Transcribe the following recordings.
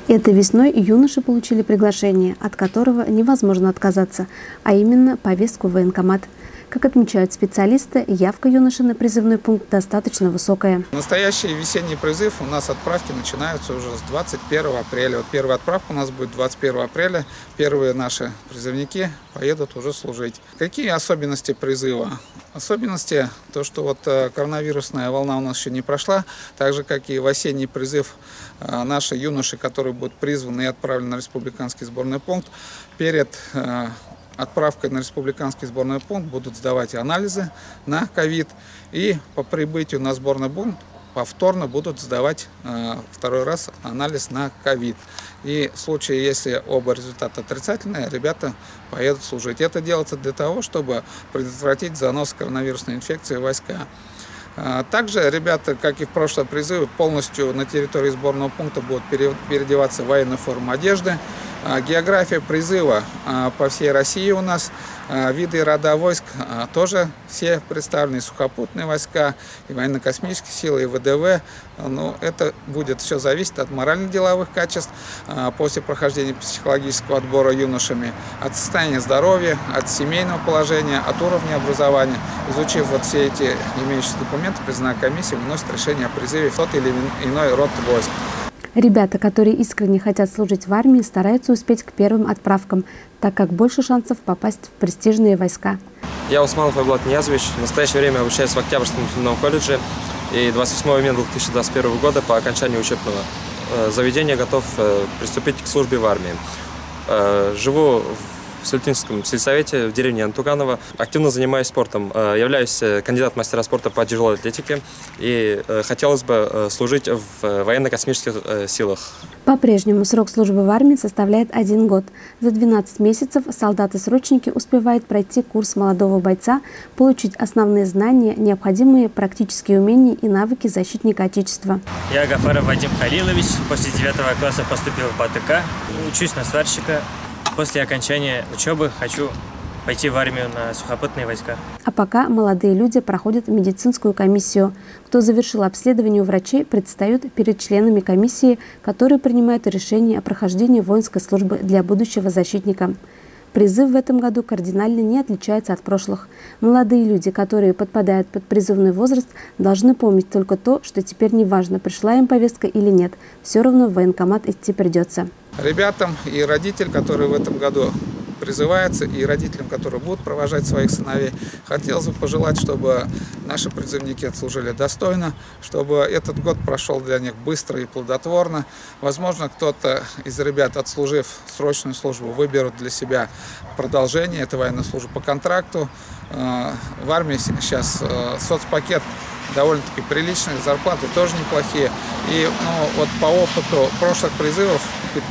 Этой весной юноши получили приглашение, от которого невозможно отказаться, а именно повестку в военкомат. Как отмечают специалисты, явка юноши на призывной пункт достаточно высокая. Настоящий весенний призыв у нас отправки начинаются уже с 21 апреля. Вот первая отправка у нас будет 21 апреля. Первые наши призывники поедут уже служить. Какие особенности призыва? Особенности то, что вот коронавирусная волна у нас еще не прошла, так же как и в осенний призыв наши юноши, которые будут призваны и отправлены на республиканский сборный пункт, перед отправкой на республиканский сборный пункт будут сдавать анализы на ковид, и по прибытию на сборный пункт повторно будут сдавать второй раз анализ на ковид. И в случае, если оба результата отрицательные, ребята поедут служить. Это делается для того, чтобы предотвратить занос коронавирусной инфекции в войска. Также ребята, как и в прошлом призыве, полностью на территории сборного пункта будут переодеваться в военную форму одежды. География призыва по всей России у нас, виды и рода войск тоже все представлены, сухопутные войска, и военно-космические силы, и ВДВ. Но это будет все зависеть от морально-деловых качеств после прохождения психологического отбора юношами, от состояния здоровья, от семейного положения, от уровня образования. Изучив вот все эти имеющиеся документы, призывная комиссия выносит решение о призыве в тот или иной род войск. Ребята, которые искренне хотят служить в армии, стараются успеть к первым отправкам, так как больше шансов попасть в престижные войска. Я Усманов Айбулат Ниязович. В настоящее время обучаюсь в Октябрьском нефтяном колледже. И 28 июня 2021 года по окончанию учебного заведения готов приступить к службе в армии. Живу в Султинском сельсовете в деревне Антуганово. Активно занимаюсь спортом. Являюсь кандидатом мастера спорта по тяжелой атлетике. И хотелось бы служить в военно-космических силах. По-прежнему срок службы в армии составляет 1 год. За 12 месяцев солдаты-срочники успевают пройти курс молодого бойца, получить основные знания, необходимые практические умения и навыки защитника Отечества. Я Гафаров Вадим Халилович. После 9 класса поступил в БАТК. Учусь на сварщика. После окончания учебы хочу пойти в армию на сухопутные войска. А пока молодые люди проходят медицинскую комиссию. Кто завершил обследование у врачей, предстают перед членами комиссии, которые принимают решение о прохождении воинской службы для будущего защитника. Призыв в этом году кардинально не отличается от прошлых. Молодые люди, которые подпадают под призывной возраст, должны помнить только то, что теперь не важно, пришла им повестка или нет, все равно в военкомат идти придется. Ребятам и родителям, которые в этом году призываются, и родителям, которые будут провожать своих сыновей, хотелось бы пожелать, чтобы наши призывники отслужили достойно, чтобы этот год прошел для них быстро и плодотворно. Возможно, кто-то из ребят, отслужив срочную службу, выберут для себя продолжение этой военной службы по контракту. В армии сейчас соцпакет довольно-таки приличный, зарплаты тоже неплохие. И вот по опыту прошлых призывов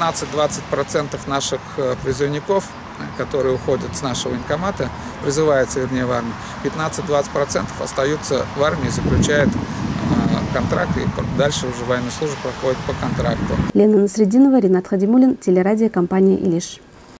15-20% наших призывников, которые уходят с нашего военкомата, призываются, вернее, в армию, 15-20% остаются в армии, заключают контракт и дальше уже военную службу проходит по контракту. Лена Насрединова, Ринат Хадимуллин, телерадиокомпания «Илиш».